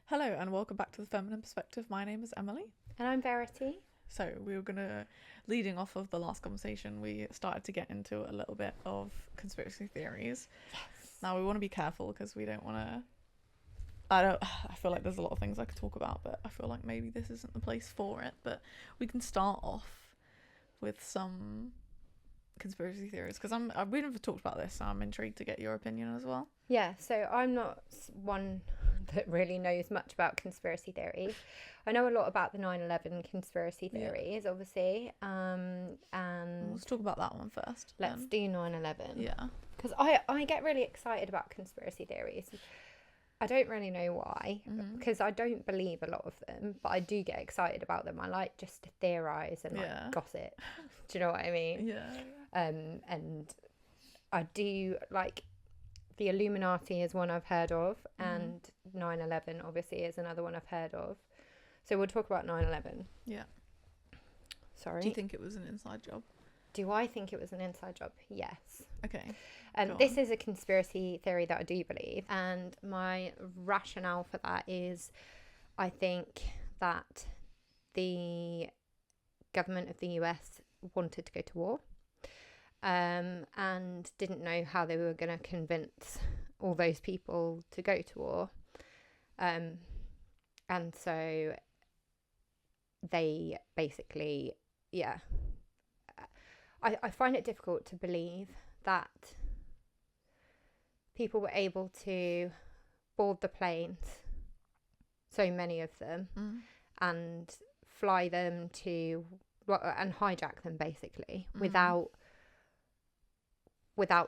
Hello and welcome back to the Feminine Perspective. My name is Emily. And I'm Verity. So we were leading off of the last conversation, we started to get into a little bit of conspiracy theories. Yes. Now we want to be careful because we don't want to, I feel like there's a lot of things I could talk about, but I feel like maybe this isn't the place for it. But we can start off with some conspiracy theories because we never talked about this, so I'm intrigued to get your opinion as well. Yeah, so I'm not one that really knows much about conspiracy theories. I know a lot about the 9/11 conspiracy theories, obviously. And let's talk about that one first. Let's do 9/11. Yeah. Because I get really excited about conspiracy theories. I don't really know why, because I don't believe a lot of them, but I do get excited about them. I like just to theorise and gossip. Do you know what I mean? Yeah. And I do like the Illuminati is one I've heard of, and 9/11 obviously is another one I've heard of. So we'll talk about 9/11. Yeah. Sorry. Do you think it was an inside job? Do I think it was an inside job? Yes. Okay. And this is a conspiracy theory that I do believe. And my rationale for that is I think that the government of the US wanted to go to war. And didn't know how they were going to convince all those people to go to war. And so they basically, I find it difficult to believe that people were able to board the planes, so many of them, and fly them to, and hijack them basically without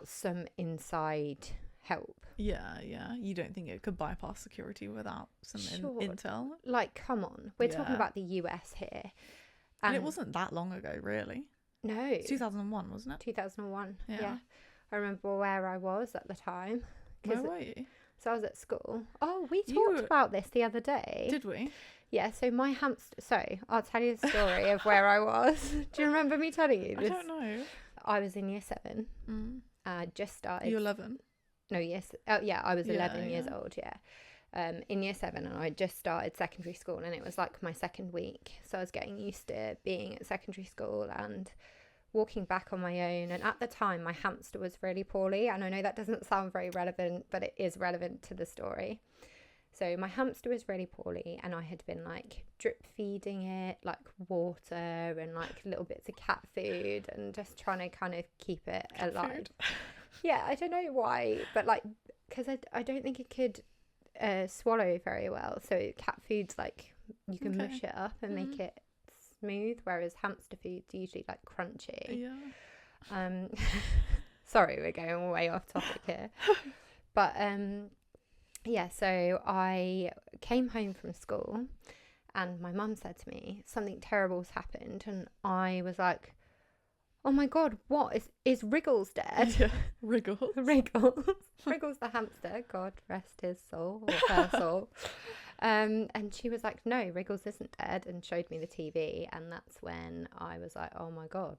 some inside help. Yeah. You don't think it could bypass security without some intel? Like, come on. We're talking about the US here. And it wasn't that long ago, really. No. It's 2001, wasn't it? 2001, yeah. I remember where I was at the time. Where were you? So I was at school. Oh, we talked about this the other day. Did we? Yeah, so my hamster... So, I'll tell you the story of where I was. Do you remember me telling you this? I don't know. I was in year 7. I just started... You 11? No, yes. Oh, yeah, I was 11 years old, in year 7, and I just started secondary school, and it was like my second week. So I was getting used to being at secondary school and walking back on my own. And at the time, my hamster was really poorly. And I know that doesn't sound very relevant, but it is relevant to the story. So my hamster was really poorly, and I had been like drip feeding it, like water and like little bits of cat food, and just trying to kind of keep it alive. Yeah, I don't know why, but like, because I don't think it could swallow very well. So cat food's like, you can mush it up and make it smooth, whereas hamster food's usually like crunchy. Yeah. Sorry, we're going way off topic here. But so I came home from school and my mum said to me, something terrible's happened. And I was like, oh my God, what? Is Wriggles dead? Yeah. Wriggles. Wriggles the hamster, God rest his soul, or her soul. And she was like, no, Wriggles isn't dead, and showed me the TV. And that's when I was like, oh my God,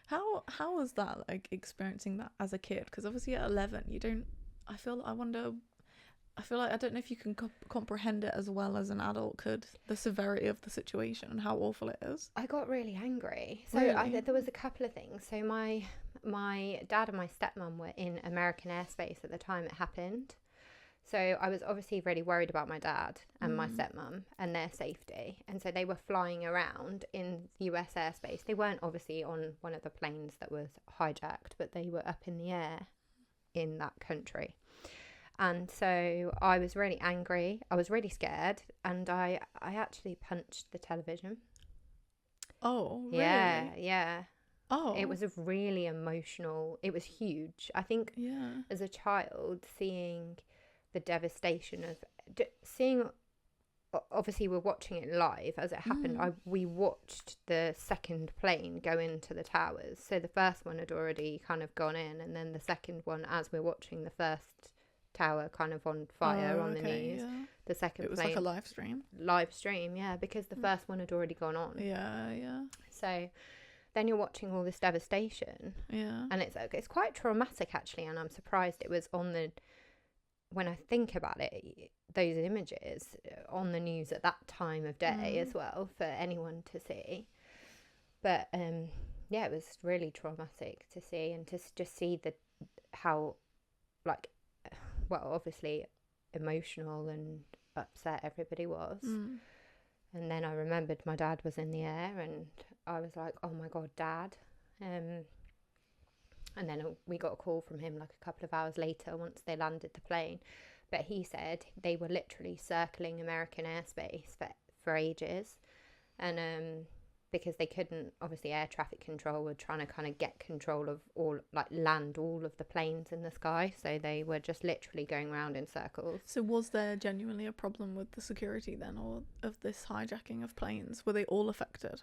How was that, like, experiencing that as a kid? Because obviously at 11, you don't, I feel like I don't know if you can comprehend it as well as an adult could, the severity of the situation and how awful it is. I got really angry. So really? There was a couple of things. So my dad and my stepmom were in American airspace at the time it happened. So I was obviously really worried about my dad and my stepmom and their safety. And so they were flying around in US airspace. They weren't obviously on one of the planes that was hijacked, but they were up in the air in that country. And so I was really angry. I was really scared. And I actually punched the television. Oh, really? Yeah. Oh. It was a really emotional... It was huge. I think as a child, seeing the devastation of... Seeing... Obviously, we're watching it live as it happened. We watched the second plane go into the towers. So the first one had already kind of gone in. And then the second one, as we're watching the first... tower kind of on fire on the news. The second plane, it was like a live stream, because the first one had already gone on. So then you're watching all this devastation, and it's quite traumatic actually. And I'm surprised it was on when I think about it, those images on the news at that time of day as well for anyone to see. But yeah, it was really traumatic to see, and to just see how, like, well, obviously emotional and upset everybody was. And then I remembered my dad was in the air, and I was like, oh my God, Dad. And then we got a call from him like a couple of hours later once they landed the plane. But he said they were literally circling American airspace for ages. And because they couldn't, obviously air traffic control were trying to kind of get control of land all of the planes in the sky. So they were just literally going around in circles. So was there genuinely a problem with the security then, or of this hijacking of planes? Were they all affected?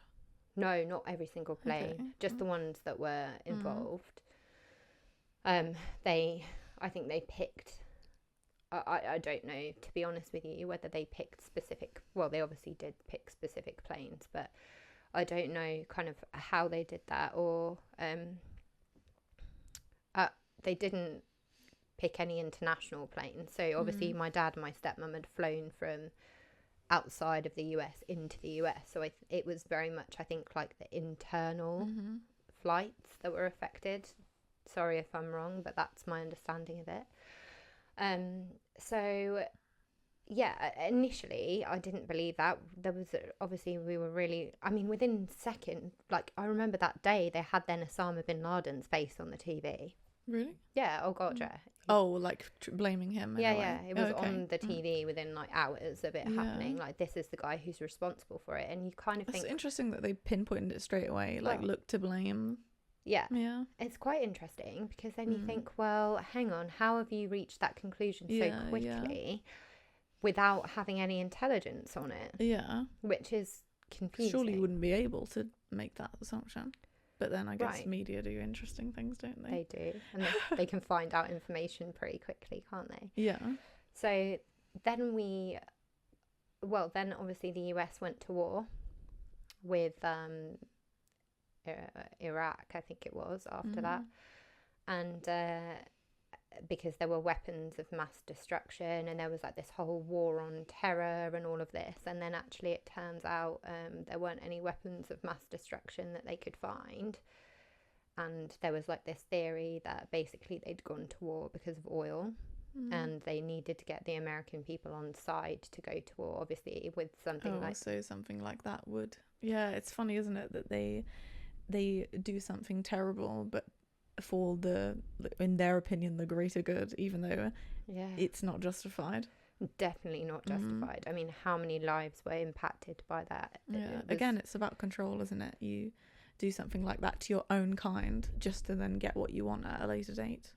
No, not every single plane, just the ones that were involved. I think they picked, I don't know, to be honest with you, whether they picked specific, well, they obviously did pick specific planes, but I don't know kind of how they did that, or they didn't pick any international planes. So obviously my dad and my stepmom had flown from outside of the US into the US. So it was very much, I think, like the internal flights that were affected. Sorry if I'm wrong, but that's my understanding of it. So yeah, initially I didn't believe that. There was obviously, we were really, I mean, within second, like I remember that day they had then Osama bin Laden's face on the TV. Really? Yeah. Oh God, yeah. Oh, like blaming him. Yeah. It was on the TV within like hours of it happening. Like, this is the guy who's responsible for it, and you kind of think it's interesting that they pinpointed it straight away. Like, look to blame. Yeah. It's quite interesting because then you think, well, hang on, how have you reached that conclusion so quickly without having any intelligence on it? Yeah. Which is confusing. Surely you wouldn't be able to make that assumption. But then I guess media do interesting things, don't they? They do. And they can find out information pretty quickly, can't they? Yeah. So then then obviously the US went to war with Iraq, I think it was, after that. And because there were weapons of mass destruction, and there was like this whole war on terror and all of this, and then actually it turns out there weren't any weapons of mass destruction that they could find, and there was like this theory that basically they'd gone to war because of oil, and they needed to get the American people on side to go to war, obviously with something so something like that would, it's funny, isn't it, that they do something terrible but for in their opinion, the greater good, even though it's not justified. Definitely not justified. I mean, how many lives were impacted by that? Again, it's about control, isn't it? You do something like that to your own kind just to then get what you want at a later date.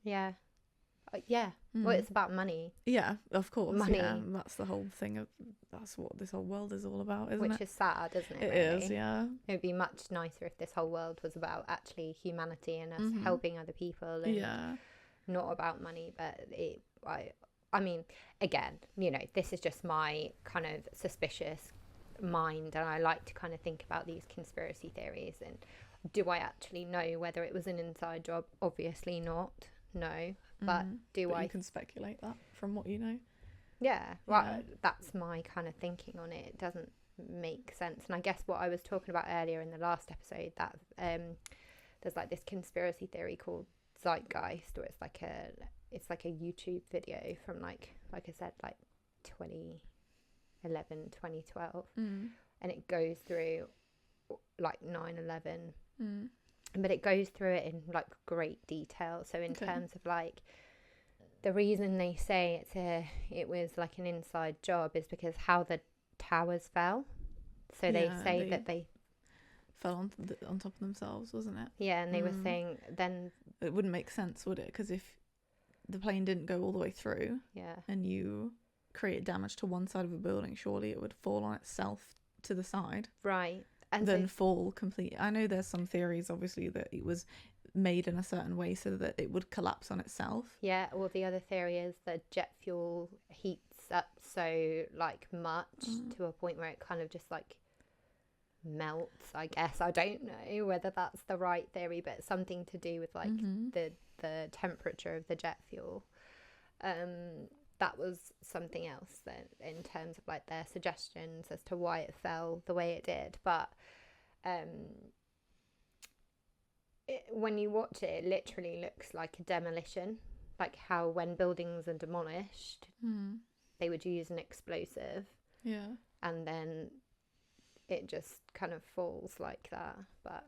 Well, it's about money. Yeah, of course. Money. Yeah, that's the whole thing. That's what this whole world is all about, isn't it? Which is sad, isn't it? It is, yeah. It would be much nicer if this whole world was about actually humanity and us helping other people, and not about money. But I mean, again, you know, this is just my kind of suspicious mind, and I like to kind of think about these conspiracy theories. And do I actually know whether it was an inside job? Obviously not. No. But you can speculate that from what you know? That's my kind of thinking on it. It doesn't make sense. And I guess what I was talking about earlier in the last episode, that there's like this conspiracy theory called Zeitgeist, or it's like a YouTube video from like I said, like 2011, 2012, and it goes through like 9/11. But it goes through it in like great detail. So in terms of like the reason they say it was like an inside job is because how the towers fell. So they say that they fell on top of themselves, wasn't it? Yeah, and they were saying then it wouldn't make sense, would it? Because if the plane didn't go all the way through, and you create damage to one side of a building, surely it would fall on itself to the side, right? And then fall completely. I know there's some theories, obviously, that it was made in a certain way so that it would collapse on itself. Yeah, well, the other theory is that jet fuel heats up so like much to a point where it kind of just like melts, I guess. I don't know whether that's the right theory, but something to do with like the temperature of the jet fuel. that was something else that in terms of like their suggestions as to why it fell the way it did. But when you watch it, it literally looks like a demolition, like how when buildings are demolished, they would use an explosive, and then it just kind of falls like that. But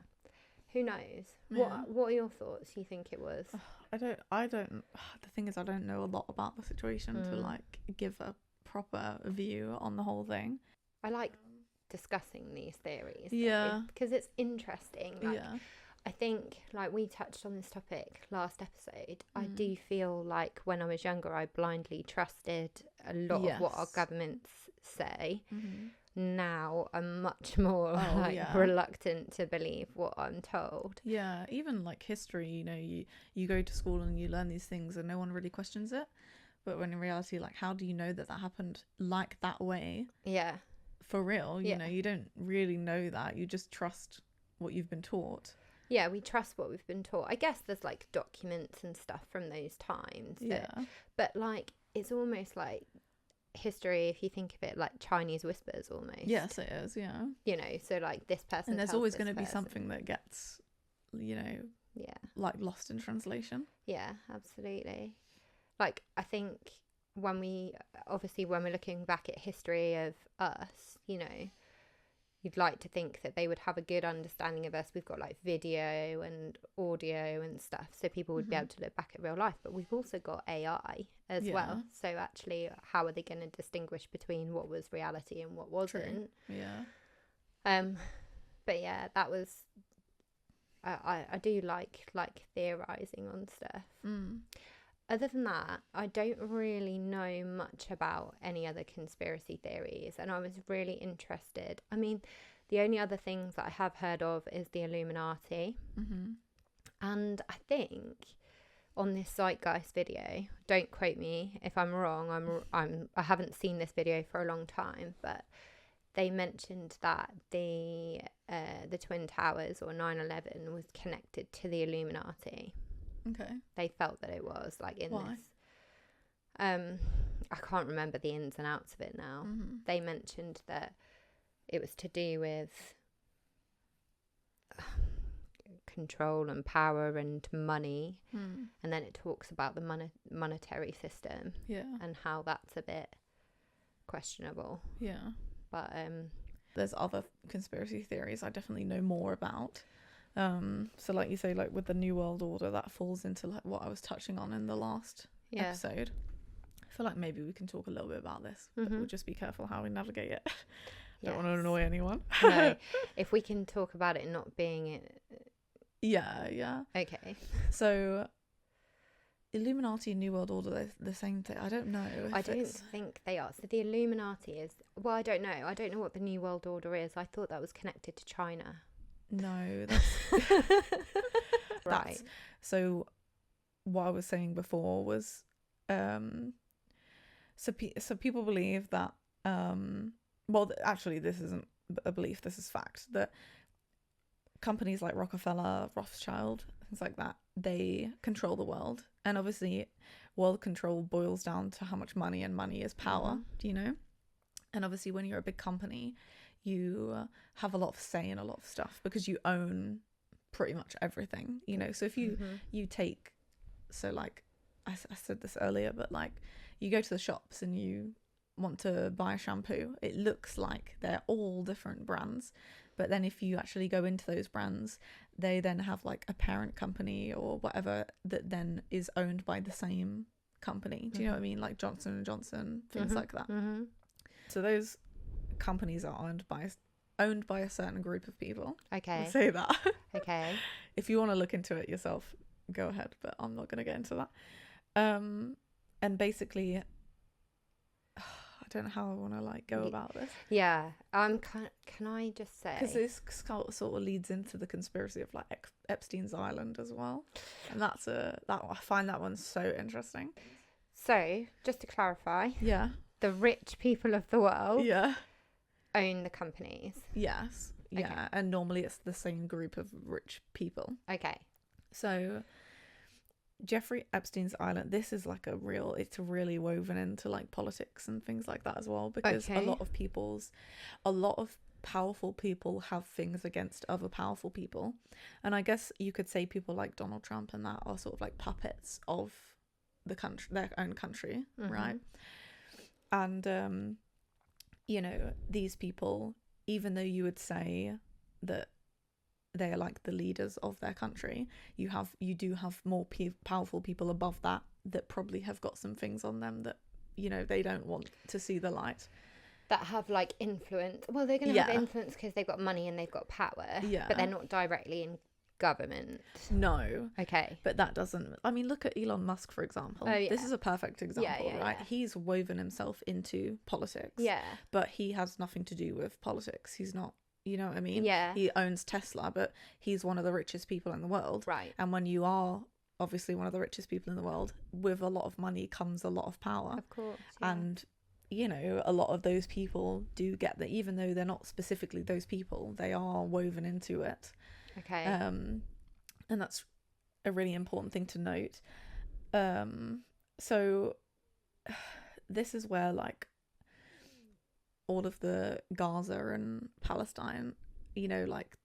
who knows? What are your thoughts? You think it was? I don't the thing is, I don't know a lot about the situation to like give a proper view on the whole thing. I like discussing these theories, because it's interesting. Like, I think, like, we touched on this topic last episode. I do feel like when I was younger, I blindly trusted a lot of what our governments say. Now I'm much more reluctant to believe what I'm told. Yeah, even like history, you know, you go to school and you learn these things and no one really questions it. But when in reality, like, how do you know that happened like that way? Yeah. For real, you know, you don't really know that. You just trust what you've been taught. Yeah, we trust what we've been taught. I guess there's like documents and stuff from those times. But like, it's almost like history, if you think of it, like Chinese whispers almost. Yes, it is. Yeah. You know, so like this person. And there's always going to be something that gets, you know, like lost in translation. Yeah, absolutely. Like, I think when we're looking back at history of us, you know, you'd like to think that they would have a good understanding of us. We've got like video and audio and stuff, so people would be able to look back at real life. But we've also got AI as well. So actually, how are they going to distinguish between what was reality and what wasn't? True. Yeah. But yeah, that was. I do like theorizing on stuff. Other than that, I don't really know much about any other conspiracy theories, and I was really interested. I mean, the only other things that I have heard of is the Illuminati. And I think on this Zeitgeist video, don't quote me if I'm wrong, I haven't seen this video for a long time, but they mentioned that the Twin Towers or 9/11 was connected to the Illuminati. Okay. They felt that it was, like, in this. I can't remember the ins and outs of it now. They mentioned that it was to do with control and power and money. And then it talks about the monetary system. Yeah. And how that's a bit questionable. Yeah. But there's other conspiracy theories I definitely know more about. So like you say, like with the New World Order, that falls into like what I was touching on in the last episode. I feel like maybe we can talk a little bit about this, but we'll just be careful how we navigate it. Don't want to annoy anyone. No, if we can talk about it not being it. Yeah. Okay. So Illuminati and New World Order, they're the same thing. I don't know. I don't think they are. So the Illuminati is, well, I don't know. I don't know what the New World Order is. I thought that was connected to China. No, that's right. So what I was saying before was so people believe that well, actually this isn't a belief, this is fact, that companies like Rockefeller, Rothschild, things like that, they control the world. And obviously world control boils down to how much money, and money is power, do you know? And obviously when you're a big company, you have a lot of say in a lot of stuff because you own pretty much everything, you know. So if you take, so like I said this earlier, but like you go to the shops and you want to buy a shampoo, it looks like they're all different brands, but then if you actually go into those brands, they then have like a parent company or whatever that then is owned by the same company. Do you know what I mean? Like Johnson & Johnson, things like that. So those companies are owned by a certain group of people. Okay. I'll say that. Okay. If you want to look into it yourself, go ahead, but I'm not going to get into that. And basically, I don't know how I want to like go about this. Yeah. Can I just say, because this sort of leads into the conspiracy of like Epstein's Island as well, and I find that one so interesting. So just to clarify, the rich people of the world, own the companies. Yes. Yeah. Okay. And normally it's the same group of rich people. Okay. So Jeffrey Epstein's island, this is like it's really woven into like politics and things like that as well, because a lot of powerful people have things against other powerful people, and I guess you could say people like Donald Trump and that are sort of like puppets of the country, their own country, right? And you know, these people, even though you would say that they're like the leaders of their country, you do have more powerful people above that probably have got some things on them that, you know, they don't want to see the light, that have like influence. Well, they're going to have influence because they've got money and they've got power, but they're not directly in government. No. Okay. But that doesn't, I mean, look at Elon Musk, for example. This is a perfect example, right? He's woven himself into politics, but he has nothing to do with politics. He's not, you know what I mean? He owns Tesla, but he's one of the richest people in the world. Right. And when you are obviously one of the richest people in the world, with a lot of money comes a lot of power. Of course. And, you know, a lot of those people do get that, even though they're not specifically those people, they are woven into it. Okay. And that's a really important thing to note. So this is where like all of the Gaza and Palestine, you know, like,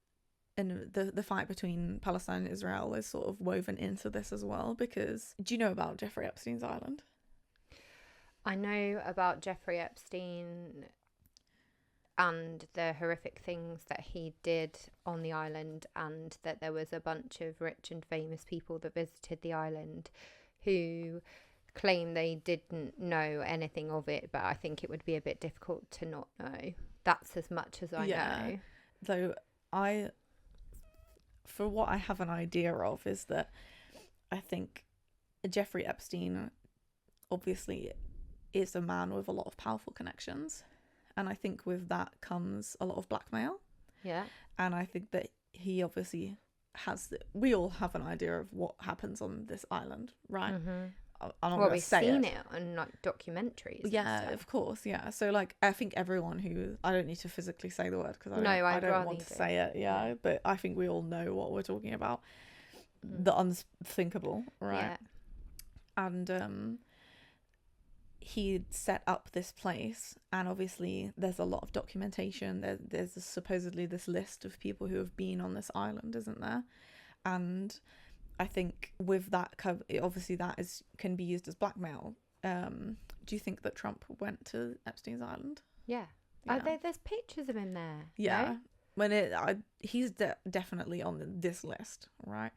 and the fight between Palestine and Israel is sort of woven into this as well, because do you know about Jeffrey Epstein's island? I know about Jeffrey Epstein and the horrific things that he did on the island, and that there was a bunch of rich and famous people that visited the island who claim they didn't know anything of it, but I think it would be a bit difficult to not know. That's as much as I know. Though for what I have an idea of is that I think Jeffrey Epstein obviously is a man with a lot of powerful connections, and I think with that comes a lot of blackmail. Yeah. And I think that he obviously we all have an idea of what happens on this island, right? I'm not going to say it. We've seen it on like documentaries. Yeah, of course. Yeah. So like, I think everyone I don't need to physically say the word because I don't want to say it. Yeah. But I think we all know what we're talking about. The unthinkable, right? Yeah. And he set up this place, and obviously there's a lot of documentation. There's supposedly this list of people who have been on this island, isn't there? And I think with that, obviously that can be used as blackmail. Do you think that Trump went to Epstein's island? Yeah. There's pictures of him there. Yeah. No? He's definitely on this list, right?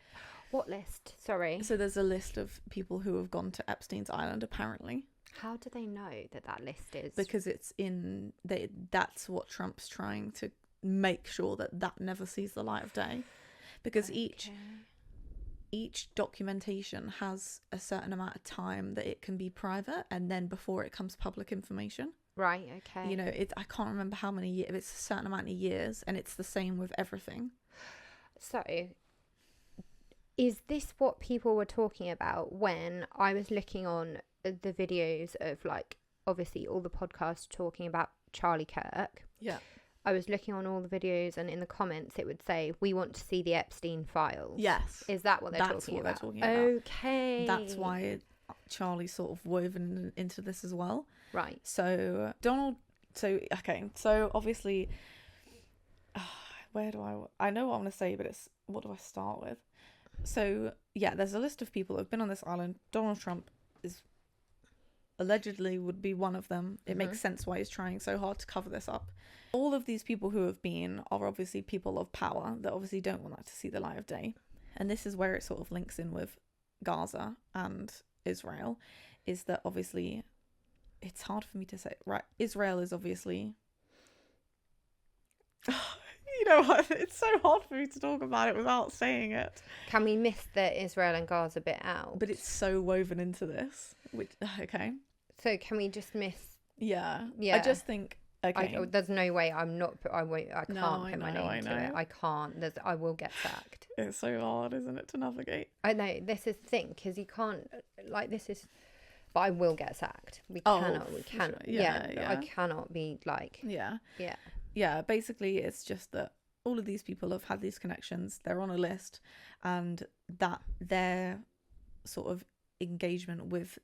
What list? Sorry. So there's a list of people who have gone to Epstein's island, apparently. How do they know that list is? Because that's what Trump's trying to make sure that never sees the light of day. Because each documentation has a certain amount of time that it can be private, and then before it comes public information. Right, okay. You know, I can't remember how many years, it's a certain amount of years, and it's the same with everything. So, is this what people were talking about when I was looking on the videos of, like, obviously all the podcasts talking about Charlie Kirk? Yeah. I was looking on all the videos, and in the comments it would say, "We want to see the Epstein files." Yes. Is that what they're talking about? They're talking about. Okay. That's why Charlie's sort of woven into this as well. Right. So so obviously, I know what I'm going to say, but what do I start with? So yeah, there's a list of people who have been on this island. Donald Trump allegedly would be one of them. It makes sense why he's trying so hard to cover this up. All of these people who have been are obviously people of power that obviously don't want that to see the light of day. And this is where it sort of links in with Gaza and Israel, is that obviously it's hard for me to say, right? Israel is obviously, you know what? It's so hard for me to talk about it without saying it. Can we miss the Israel and Gaza bit out? But it's so woven into this. Okay. So can we just miss? Yeah. I just think. Okay. There's no way I can't put my name to it. I can't. I will get sacked. It's so hard, isn't it, to navigate? I know. This is the thing, because you can't, like, this is, but I will get sacked. We cannot. Sure. Yeah. I cannot be like. Yeah. Yeah. Yeah. Basically, it's just that all of these people have had these connections. They're on a list, and that sort of engagement with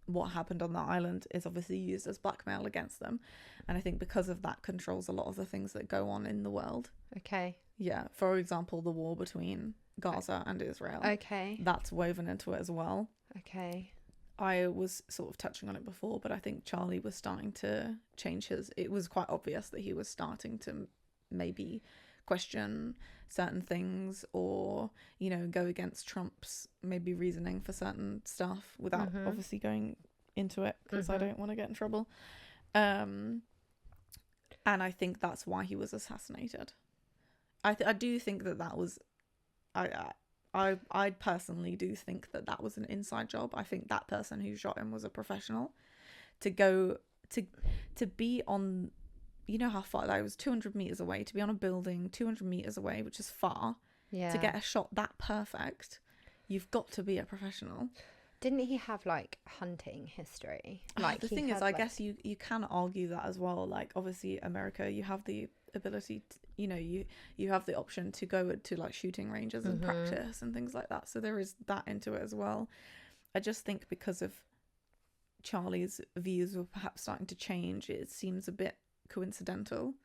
what happened on that island is obviously used as blackmail against them, and I think because of that controls a lot of the things that go on in the world. Okay. Yeah, for example, the war between Gaza and Israel. Okay. That's woven into it as well. Okay. I was sort of touching on it before, but I think Charlie was starting to change it was quite obvious that he was starting to maybe question certain things, or, you know, go against Trump's maybe reasoning for certain stuff without obviously going into it, because I don't want to get in trouble. And I think that's why he was assassinated. I do think that was, I personally do think that was an inside job. I think that person who shot him was a professional. To go to be on, you know how far that was, 200 meters away, to be on a building 200 meters away, which is far. Yeah. To get a shot that perfect, you've got to be a professional. Didn't he have like hunting history? Like the thing is, I guess you can argue that as well. Like, obviously America, you have the ability to, you know, you have the option to go to like shooting ranges and practice and things like that, so there is that into it as well. I just think because of Charlie's views were perhaps starting to change, it seems a bit coincidental,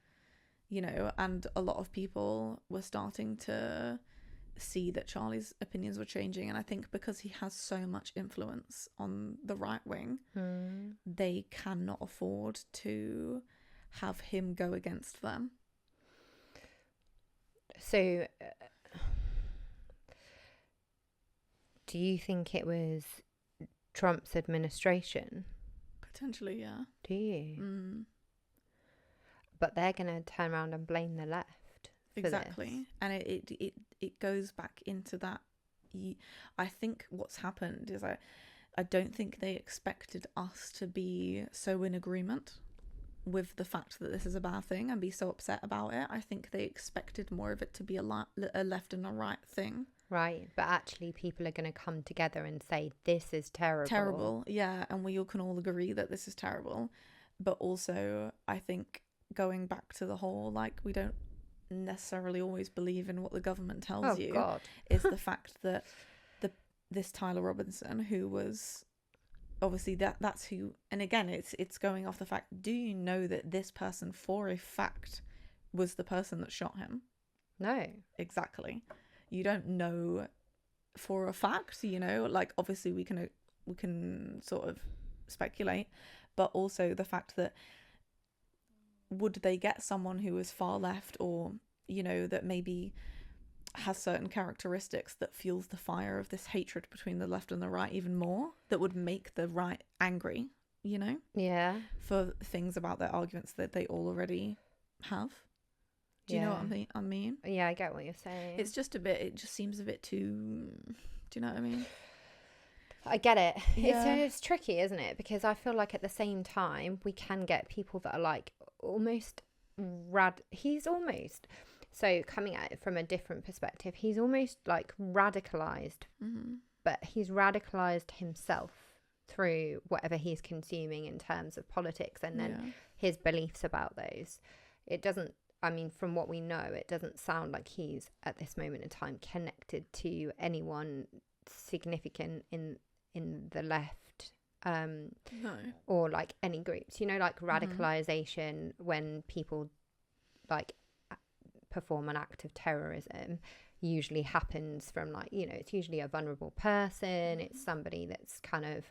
you know, and a lot of people were starting to see that Charlie's opinions were changing, and I think because he has so much influence on the right wing, they cannot afford to have him go against them. So do you think it was Trump's administration? Potentially, yeah. Do you? But they're going to turn around and blame the left. Exactly. And it goes back into that. I think what's happened is I don't think they expected us to be so in agreement with the fact that this is a bad thing and be so upset about it. I think they expected more of it to be a left and a right thing. Right, but actually people are going to come together and say this is terrible. Terrible, yeah, and we all can all agree that this is terrible. But also, I think going back to the whole, like, we don't necessarily always believe in what the government tells you. God. Is the fact that this Tyler Robinson, who was obviously that's who, and again it's going off the fact, do you know that this person for a fact was the person that shot him? No. Exactly. You don't know for a fact, you know, like obviously we can sort of speculate, but also the fact that would they get someone who is far left, or, you know, that maybe has certain characteristics that fuels the fire of this hatred between the left and the right even more, that would make the right angry, you know? Yeah. For things about their arguments that they already have. Do you know what I mean? Yeah, I get what you're saying. It's just it just seems a bit too, do you know what I mean? I get it. Yeah. It's tricky, isn't it? Because I feel like at the same time, we can get people that are like almost so coming at it from a different perspective, he's almost like radicalized, but he's radicalized himself through whatever he's consuming in terms of politics, and then his beliefs about those. It doesn't, I mean, from what we know, it doesn't sound like he's at this moment in time connected to anyone significant in the left, no, or like any groups, you know, like radicalization when people like perform an act of terrorism usually happens from, like, you know, it's usually a vulnerable person, it's somebody that's kind of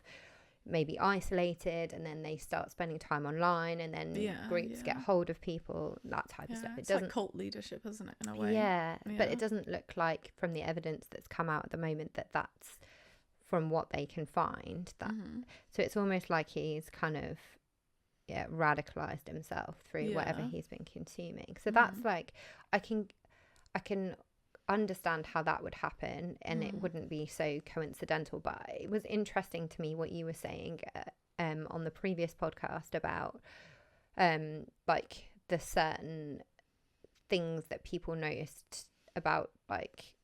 maybe isolated, and then they start spending time online, and then groups get hold of people, that type of stuff. It doesn't, like cult leadership, isn't it, in a way? But it doesn't look like, from the evidence that's come out at the moment, that's from what they can find, that so it's almost like he's kind of radicalized himself through whatever he's been consuming. So that's like, I can understand how that would happen, and it wouldn't be so coincidental. But it was interesting to me what you were saying on the previous podcast about like the certain things that people noticed about, like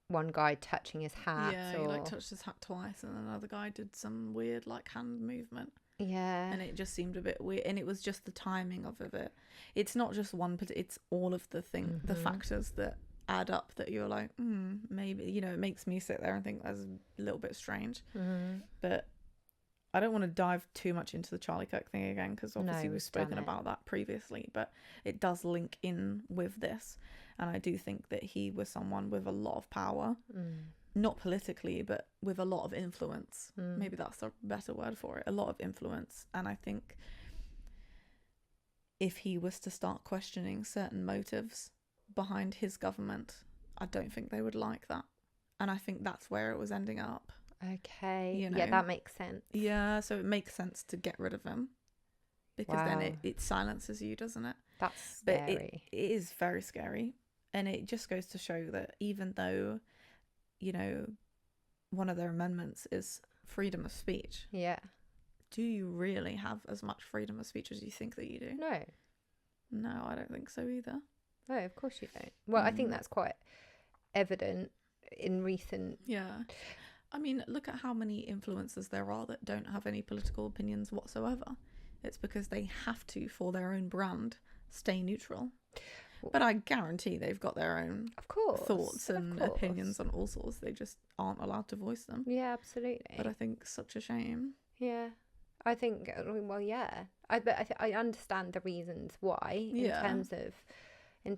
one guy touching his hat. He like touched his hat twice, and another guy did some weird like hand movement. Yeah. And it just seemed a bit weird, and it was just the timing of it. It's not just one, but it's all of the the factors that add up that you're like, maybe, you know, it makes me sit there and think that's a little bit strange. But I don't want to dive too much into the Charlie Kirk thing again, because obviously we've spoken about that previously, but it does link in with this. And I do think that he was someone with a lot of power, not politically, but with a lot of influence. Maybe that's a better word for it. A lot of influence. And I think if he was to start questioning certain motives behind his government, I don't think they would like that. And I think that's where it was ending up. Okay. You know? Yeah, that makes sense. Yeah, so it makes sense to get rid of him, because then it silences you, doesn't it? That's But scary. it is very scary. And it just goes to show that even though, you know, one of their amendments is freedom of speech. Yeah. Do you really have as much freedom of speech as you think that you do? No. No, I don't think so either. No, of course you don't. Well, I think that's quite evident in recent... Yeah. I mean, look at how many influencers there are that don't have any political opinions whatsoever. It's because they have to, for their own brand, stay neutral. But I guarantee they've got their own thoughts and opinions on all sorts. They just aren't allowed to voice them. Yeah, absolutely. But I think it's such a shame. Yeah. I think, well, yeah. I understand the reasons why in terms of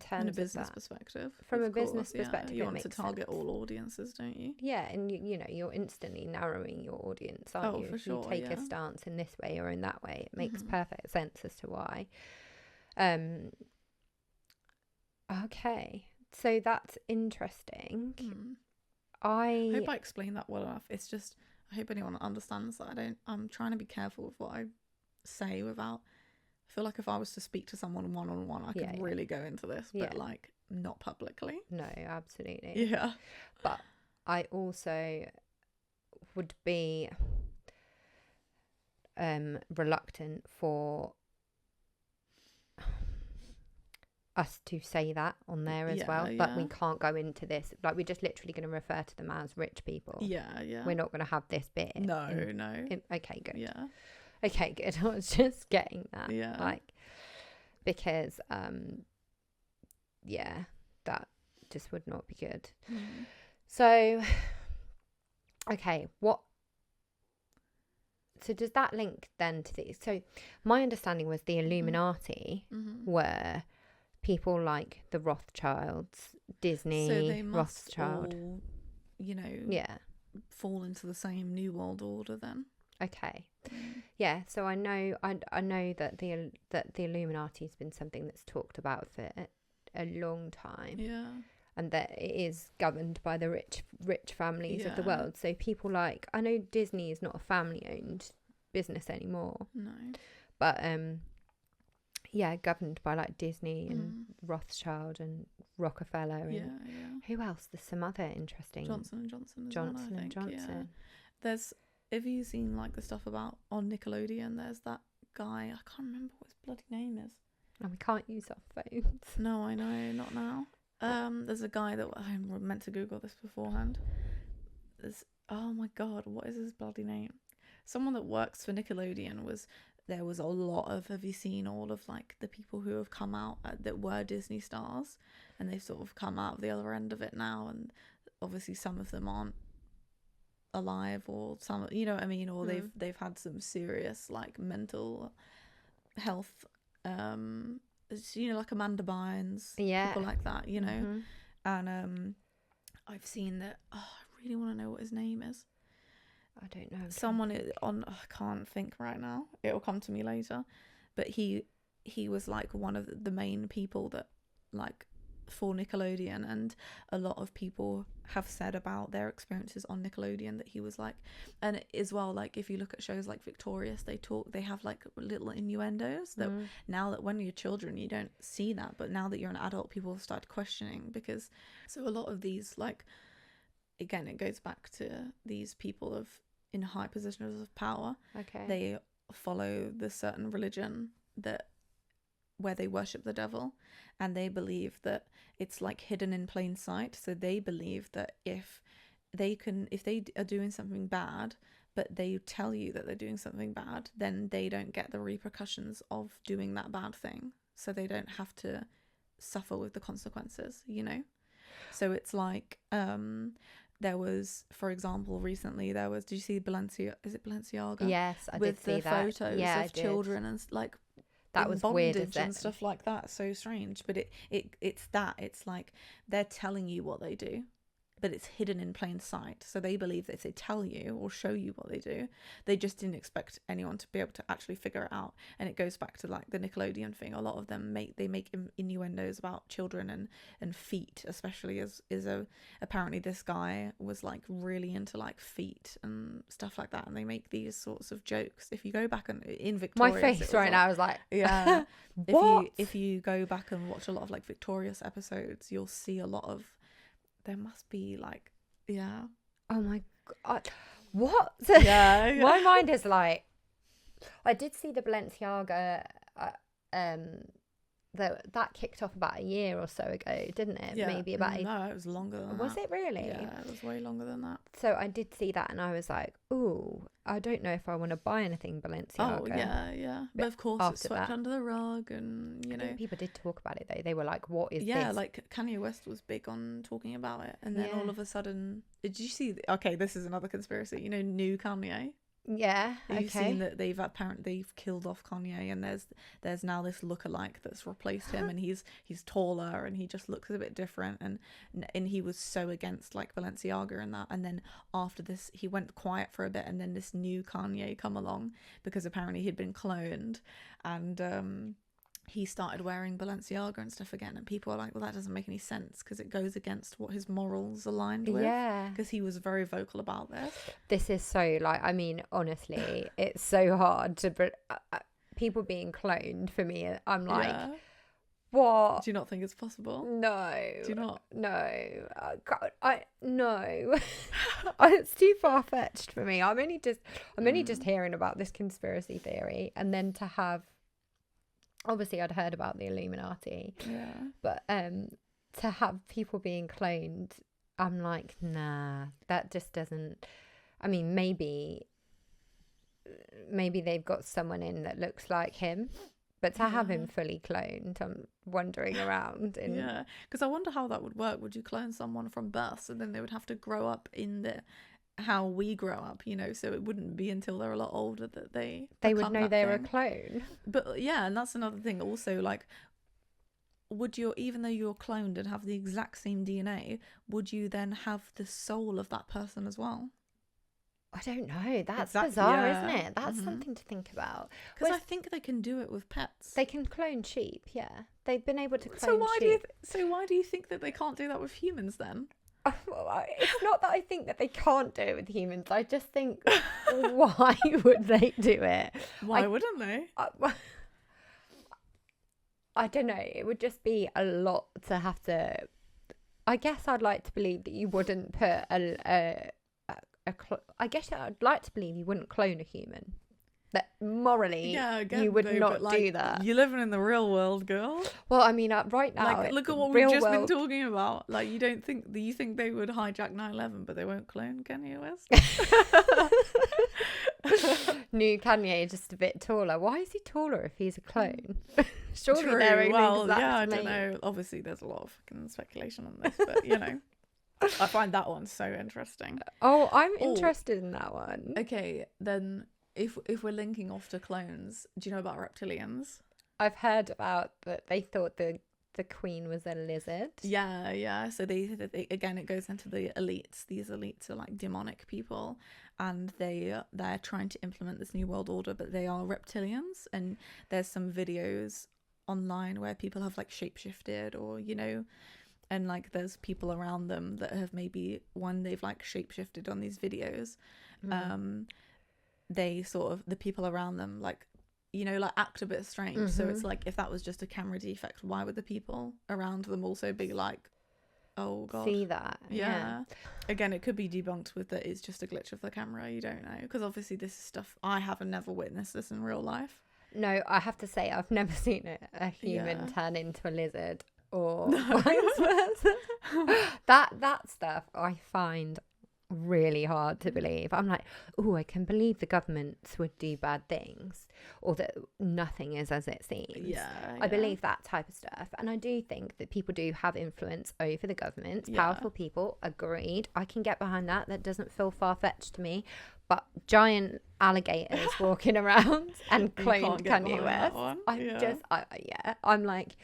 from a business perspective. From a business perspective, you want to target all audiences, don't you? Yeah, and you know, you're instantly narrowing your audience, aren't you? For sure, you take a stance in this way or in that way. It makes perfect sense as to why. Okay, so that's interesting. I hope I explained that well enough. It's just, I hope anyone understands that I'm trying to be careful with what I say without, I feel like if I was to speak to someone one-on-one, I could really go into this, but like not publicly. No, absolutely. Yeah. But I also would be reluctant for us to say that on there as well, but we can't go into this, like we're just literally going to refer to them as rich people. We're not going to have this bit okay, good. Okay, good. I was just getting that, like, because that just would not be good. So okay, so does that link then to these? So my understanding was the Illuminati were people like the Rothschilds, Disney, so they must Rothschild, all, you know, fall into the same New World Order then. Okay. Yeah, so I know that the Illuminati has been something that's talked about for a long time. Yeah. And that it is governed by the rich families of the world. So people like, I know Disney is not a family-owned business anymore. No. But governed by like Disney and Rothschild and Rockefeller and who else? There's some other interesting Johnson & Johnson. Yeah. There's, have you seen like the stuff about on Nickelodeon? There's that guy, I can't remember what his bloody name is. And we can't use our phones. No, I know, not now. There's a guy that I meant to Google this beforehand. Oh my god, what is his bloody name? Someone that works for Nickelodeon there was a lot of, have you seen all of like the people who have come out that were Disney stars, and they've sort of come out of the other end of it now, and obviously some of them aren't alive, or some, you know what I mean, or they've had some serious like mental health, you know, like Amanda Bynes, people like that, you know. And I've seen that. I really want to know what his name is. I don't know. Someone on, I can't think right now. It'll come to me later. But he was like one of the main people that like for Nickelodeon, and a lot of people have said about their experiences on Nickelodeon that he was like, and as well, like if you look at shows like Victorious, they have like little innuendos that now that when you're children you don't see that, but now that you're an adult people have started questioning, because so a lot of these, like, again, it goes back to these people in high positions of power. Okay. They follow the certain religion where they worship the devil, and they believe that it's like hidden in plain sight. So they believe that if they are doing something bad, but they tell you that they're doing something bad, then they don't get the repercussions of doing that bad thing. So they don't have to suffer with the consequences, you know? So it's like there was, for example, recently there was, did you see Balenciaga? Yes, I with did see the that. photos Yeah, of children and like that in was weird bondage as and stuff like that. So strange. But it's like they're telling you what they do, but it's hidden in plain sight. So they believe that if they tell you or show you what they do, they just didn't expect anyone to be able to actually figure it out. And it goes back to like the Nickelodeon thing. A lot of them make innuendos about children and feet, especially as apparently this guy was like really into like feet and stuff like that. And they make these sorts of jokes. If you go back and in Victorious, my face right now is like, yeah. what? If you go back and watch a lot of like Victorious episodes, you'll see a lot of, there must be like, yeah. Oh my God. What? Yeah. My mind is like, I did see the Balenciaga, that kicked off about a year or so ago, didn't it? Yeah. Maybe about No, it was longer than Was that. it really? Yeah, it was way longer than that. So I did see that and I was like, ooh, I don't know if I want to buy anything Balenciaga. Oh, yeah. But of course, it's after swept that, under the rug and, you I know. think people did talk about it though. They were like, what is Yeah, this? like Kanye West was big on talking about it. And then Yeah. all of a sudden, did you see? Okay, this is another conspiracy. You know, new Kanye? Yeah, Have okay. you seen that they've killed off Kanye and there's now this lookalike that's replaced him and he's taller and he just looks a bit different and he was so against like Balenciaga and that, and then after this he went quiet for a bit and then this new Kanye come along because apparently he'd been cloned and he started wearing Balenciaga and stuff again, and people are like, well, that doesn't make any sense because it goes against what his morals aligned with. Yeah, because he was very vocal about this. This is so like, I mean, honestly, it's so hard to people being cloned for me. I'm like, Yeah. what? Do you not think it's possible? No. Do you not? No. No. It's too far fetched for me. I'm only just hearing about this conspiracy theory, and then to have, obviously I'd heard about the Illuminati. Yeah. But to have people being cloned, I'm like, nah, that just doesn't. I mean, maybe they've got someone in that looks like him, but to have him fully cloned, I'm wandering around in. Yeah, because I wonder how that would work. Would you clone someone from birth, so then they would have to grow up in how we grow up, you know? So it wouldn't be until they're a lot older that they would know they're a clone. But yeah, and that's another thing. Also, like, would you, even though you're cloned and have the exact same DNA, would you then have the soul of that person as well? I don't know. That's Exactly, bizarre, yeah. isn't it? That's something to think about. Because I think they can do it with pets. They can clone sheep. Yeah, they've been able to clone So why sheep. do you think that they can't do that with humans then? It's not that I think that they can't do it with humans. I just think, why would they do it? Why wouldn't they? I don't know. It would just be a lot to have to. I guess I'd like to believe that you wouldn't put I guess I'd like to believe you wouldn't clone a human. That morally, you would not do that. You're living in the real world, girl. Well, I mean, right now, like, look at what we've just been talking about. Like, you think they would hijack 9/11, but they won't clone Kanye West? New Kanye, just a bit taller. Why is he taller if he's a clone? Surely they're only I don't know. Obviously, there's a lot of fucking speculation on this, but you know. I find that one so interesting. Oh, I'm interested in that one. Okay, then if we're linking off to clones, do you know about reptilians? I've heard about that. They thought the queen was a lizard. Yeah. So they again, it goes into the elites. These elites are like demonic people, and they're trying to implement this new world order, but they are reptilians. And there's some videos online where people have like shapeshifted, or you know. And like there's people around them that have maybe when they've like shapeshifted on these videos, they sort of, the people around them like, you know, like act a bit strange. So it's like, if that was just a camera defect, why would the people around them also be like, oh god, see that? Yeah. Again, it could be debunked with that it's just a glitch of the camera. You don't know, because obviously this is stuff I haven't never witnessed this in real life. No, I have to say I've never seen a human turn into a lizard. Or vice versa. That stuff I find really hard to believe. I'm like, oh, I can believe the governments would do bad things, or that nothing is as it seems. I believe that type of stuff. And I do think that people do have influence over the governments. Powerful people, agreed. I can get behind that. That doesn't feel far-fetched to me. But giant alligators walking around and claimed Kanye West. I'm like,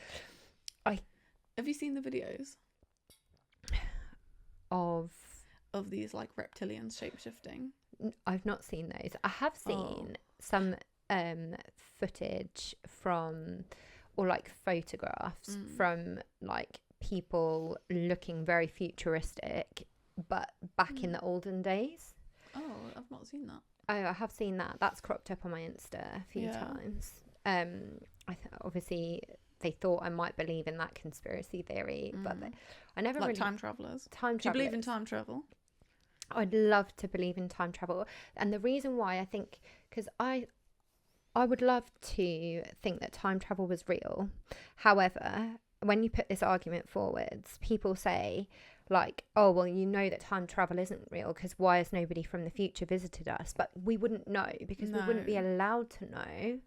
have you seen the videos of these like reptilians shape-shifting? I've not seen those. I have seen some footage from, or like photographs from like people looking very futuristic, but back in the olden days. Oh, I've not seen that. Oh, I have seen that. That's cropped up on my Insta a few times. Obviously they thought I might believe in that conspiracy theory, but I never like really... time travelers. Time travelers. Do you believe in time travel? I'd love to believe in time travel. And the reason why, I think, because I would love to think that time travel was real. However, when you put this argument forwards, people say like, oh, well, you know that time travel isn't real because why has nobody from the future visited us? But we wouldn't know because we wouldn't be allowed to know,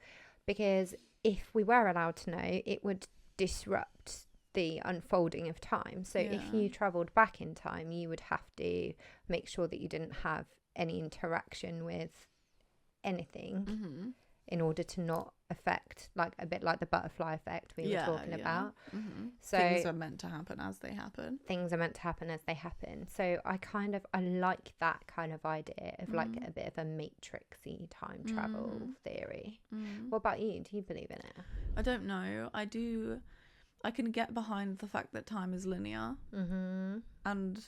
because if we were allowed to know, it would disrupt the unfolding of time. So if you travelled back in time, you would have to make sure that you didn't have any interaction with anything in order to not affect, like a bit like the butterfly effect we were talking about. So things are meant to happen as they happen. So I like that kind of idea of like a bit of a matrixy time travel theory. What about you? Do you believe in it? I don't know. I can get behind the fact that time is linear and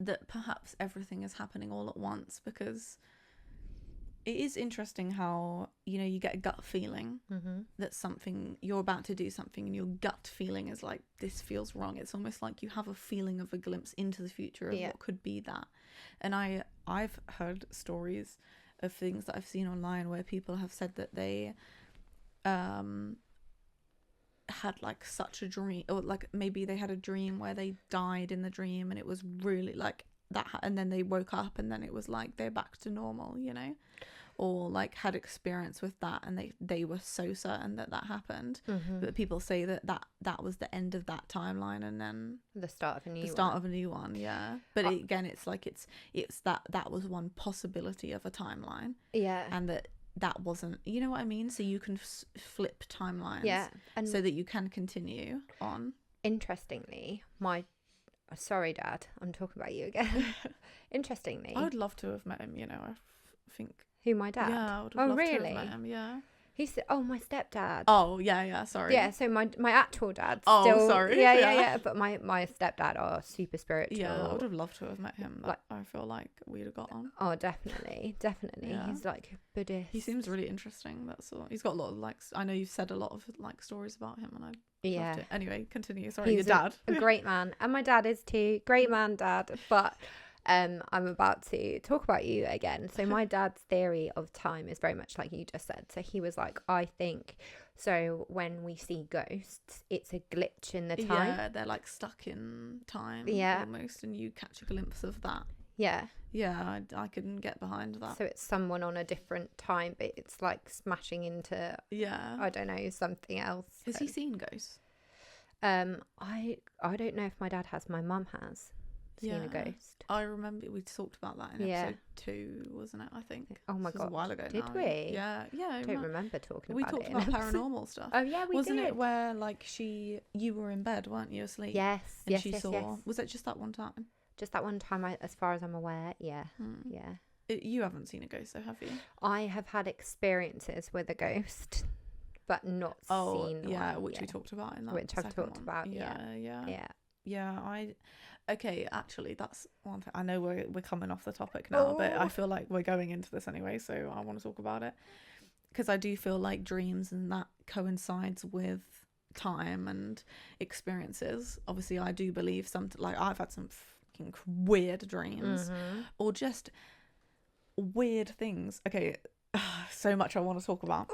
that perhaps everything is happening all at once, because it is interesting how, you know, you get a gut feeling that something, you're about to do something and your gut feeling is like, this feels wrong. It's almost like you have a feeling of a glimpse into the future of what could be that. And I've heard stories of things that I've seen online where people have said that they had like such a dream, or like maybe they had a dream where they died in the dream and it was really like that, and then they woke up and then it was like they're back to normal, you know, or like had experience with that and they were so certain that happened. But people say that was the end of that timeline and then the start of a new one. But again, it's like it's that was one possibility of a timeline, and that wasn't, you know what I mean? So you can flip timelines, and so that you can continue on. Interestingly, sorry, Dad, I'm talking about you again. Interestingly, I would love to have met him. You know, I think. Who, my dad? Yeah, I would have loved to have met him. Yeah. He's my stepdad. Oh yeah, sorry. Yeah, so my actual dad. Oh, sorry. Yeah. But my stepdad are super spiritual. Yeah, I would have loved to have met him. Like, I feel like we'd have got on. Oh, definitely. Yeah. He's like Buddhist. He seems really interesting. That's all. He's got a lot of like. I know you've said a lot of like stories about him, and I loved it. Anyway, continue. Sorry, he's your dad. a great man, and my dad is too. Great man, Dad. But I'm about to talk about you again. So my dad's theory of time is very much like you just said. So he was like, I think, so when we see ghosts, it's a glitch in the time. Yeah, they're like stuck in time almost, and you catch a glimpse of that. Yeah. Yeah, I couldn't get behind that. So it's someone on a different time, but it's like smashing into, I don't know, something else. Has he seen ghosts? I don't know if my dad has. My mum has seen a ghost. I remember we talked about that in episode 2, wasn't it? I think. Oh my god, a while ago. Did now. we? Yeah. I don't remember talking about it. We talked about paranormal stuff. Oh yeah, we wasn't did. it where like you were in bed, weren't you, asleep? Yes. And she saw. Was it just that one time? Just that one time, as far as I'm aware. Yeah. Yeah. You haven't seen a ghost, though, have you? I have had experiences with a ghost, but not seen one. Which we talked about in that. Which I've talked about. Okay, actually, that's one thing. I know we're coming off the topic now, but I feel like we're going into this anyway, so I want to talk about it. Because I do feel like dreams and that coincides with time and experiences. Obviously, I do believe like I've had some fucking weird dreams or just weird things. Okay, so much I want to talk about.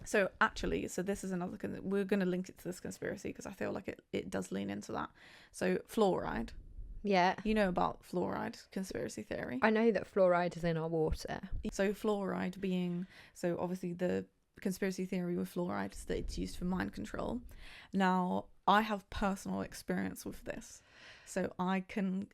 So actually, this is another, we're going to link it to this conspiracy because I feel like it does lean into that. So fluoride, Yeah. You know about fluoride conspiracy theory. I know that fluoride is in our water. So fluoride being, so obviously the conspiracy theory with fluoride is that it's used for mind control. Now, I have personal experience with this, so I can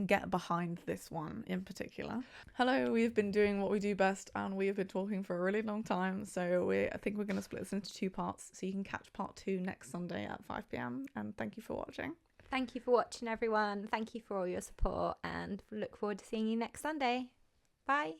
get behind this one in particular. Hello, we've been doing what we do best, and we have been talking for a really long time, so I think we're going to split this into 2 parts, so you can catch part 2 next Sunday at 5 p.m, and thank you for watching. Thank you for watching, everyone. Thank you for all your support, and look forward to seeing you next Sunday. Bye.